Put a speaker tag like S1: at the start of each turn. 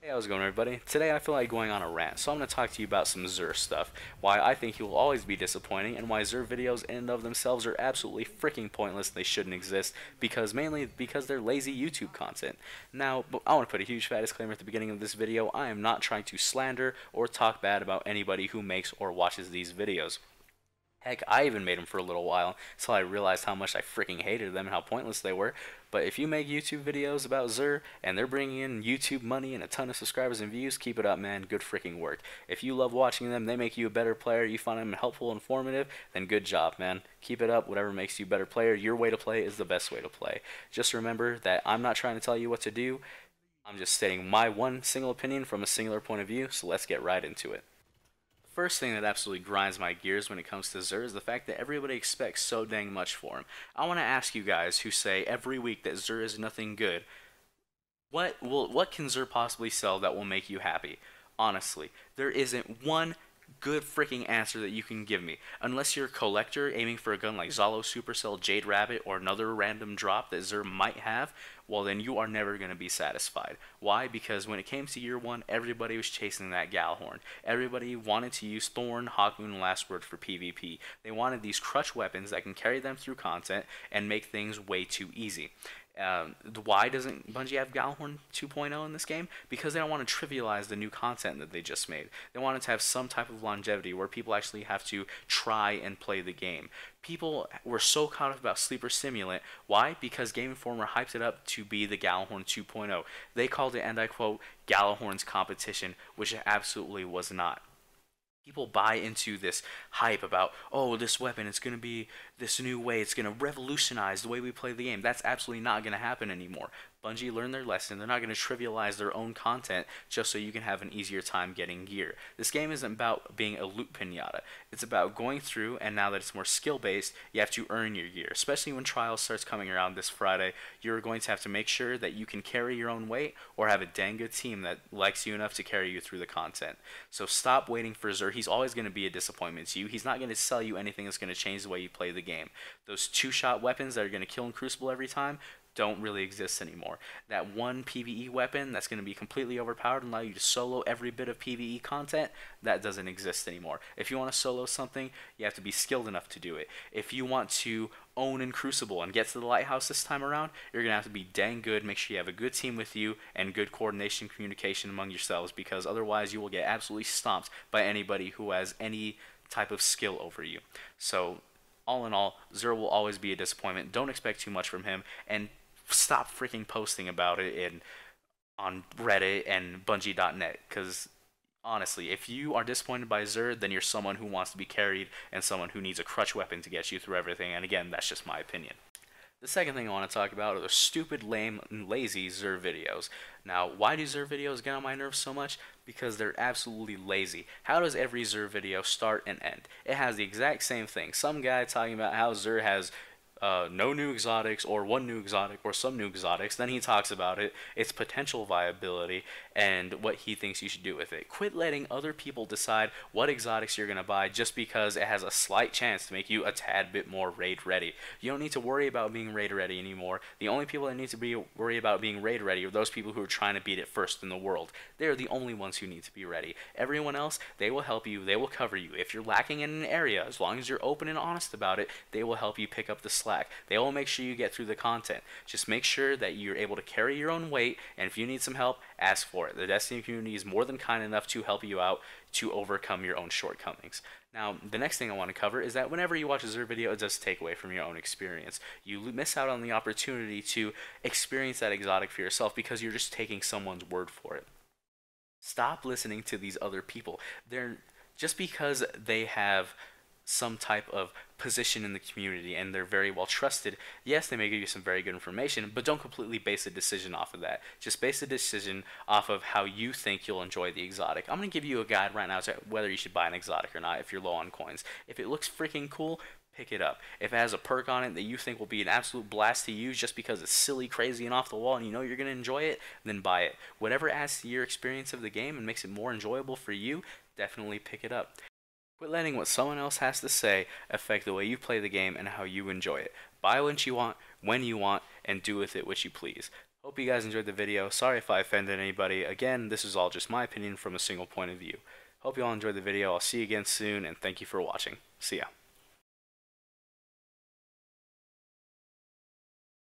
S1: Hey, how's it going, everybody? Today I feel like going on a rant, so I'm going to talk to you about some Xur stuff, why I think he will always be disappointing, and why Xur videos in and of themselves are absolutely freaking pointless. They shouldn't exist, mainly because they're lazy YouTube content. Now, I want to put a huge fat disclaimer at the beginning of this video. I am not trying to slander or talk bad about anybody who makes or watches these videos. Heck, I even made them for a little while until I realized how much I freaking hated them and how pointless they were. But if you make YouTube videos about Xur and they're bringing in YouTube money and a ton of subscribers and views, keep it up, man. Good freaking work. If you love watching them, they make you a better player, you find them helpful, informative, then good job, man. Keep it up. Whatever makes you a better player, your way to play is the best way to play. Just remember that I'm not trying to tell you what to do. I'm just stating my one single opinion from a singular point of view, so let's get right into it. First thing that absolutely grinds my gears when it comes to Xur is the fact that everybody expects so dang much for him. I want to ask you guys who say every week that Xur is nothing good, what can Xur possibly sell that will make you happy? Honestly, there isn't one good freaking answer that you can give me. Unless you're a collector aiming for a gun like Zalo, Supercell, Jade Rabbit, or another random drop that Xur might have, well then you are never going to be satisfied. Why? Because when it came to year one, everybody was chasing that Galhorn. Everybody wanted to use Thorn, Hawkmoon, and Last Word for PvP. They wanted these crutch weapons that can carry them through content and make things way too easy. Why doesn't Bungie have Galhorn 2.0 in this game? Because they don't want to trivialize the new content that they just made. They want it to have some type of longevity where people actually have to try and play the game. People were so caught up about Sleeper Simulant. Why? Because Game Informer hyped it up to be the Galhorn 2.0. They called it, and I quote, Galahorn's competition, which it absolutely was not. People buy into this hype about, oh, this weapon, it's going to be this new way, it's going to revolutionize the way we play the game. That's absolutely not going to happen anymore. Bungie learned their lesson. They're not going to trivialize their own content just so you can have an easier time getting gear. This game isn't about being a loot pinata. It's about going through, and now that it's more skill-based, you have to earn your gear. Especially when Trials starts coming around this Friday, you're going to have to make sure that you can carry your own weight or have a dang good team that likes you enough to carry you through the content. So stop waiting for Xur. He's always going to be a disappointment to you. He's not going to sell you anything that's going to change the way you play the game. Those two-shot weapons that are going to kill in Crucible every time don't really exist anymore. That one PvE weapon that's going to be completely overpowered and allow you to solo every bit of PvE content, that doesn't exist anymore. If you want to solo something, you have to be skilled enough to do it. If you want to own in Crucible and get to the Lighthouse this time around, you're going to have to be dang good, make sure you have a good team with you, and good coordination communication among yourselves, because otherwise you will get absolutely stomped by anybody who has any type of skill over you. So, all in all, Xur will always be a disappointment. Don't expect too much from him, and stop freaking posting about it on Reddit and Bungie.net, because honestly, if you are disappointed by Xur, then you're someone who wants to be carried and someone who needs a crutch weapon to get you through everything, and again, that's just my opinion. The second thing I want to talk about are the stupid, lame, and lazy Xur videos. Now, why do Xur videos get on my nerves so much? Because they're absolutely lazy. How does every Xur video start and end? It has the exact same thing. Some guy talking about how Xur has no new exotics, or one new exotic, or some new exotics. Then he talks about it, its potential viability, and what he thinks you should do with it. Quit letting other people decide what exotics you're going to buy just because it has a slight chance to make you a tad bit more raid ready. You don't need to worry about being raid ready anymore. The only people that need to worry about being raid ready are those people who are trying to beat it first in the world. They're the only ones who need to be ready. Everyone else, they will help you, they will cover you. If you're lacking in an area, as long as you're open and honest about it, they will help you pick up the slack. They will make sure you get through the content. Just make sure that you're able to carry your own weight, and if you need some help, ask for it. The Destiny community is more than kind enough to help you out to overcome your own shortcomings. Now, the next thing I want to cover is that whenever you watch a Xur video, it does take away from your own experience. You miss out on the opportunity to experience that exotic for yourself because you're just taking someone's word for it. Stop listening to these other people. Just because they have some type of position in the community and they're very well trusted, yes, they may give you some very good information, but don't completely base a decision off of that. Just base a decision off of how you think you'll enjoy the exotic. I'm going to give you a guide right now to whether you should buy an exotic or not if you're low on coins. If it looks freaking cool, pick it up. If it has a perk on it that you think will be an absolute blast to use just because it's silly, crazy, and off the wall and you know you're going to enjoy it, then buy it. Whatever adds to your experience of the game and makes it more enjoyable for you, definitely pick it up. Quit letting what someone else has to say affect the way you play the game and how you enjoy it. Buy what you want, when you want, and do with it what you please. Hope you guys enjoyed the video. Sorry if I offended anybody. Again, this is all just my opinion from a single point of view. Hope you all enjoyed the video. I'll see you again soon, and thank you for watching. See ya.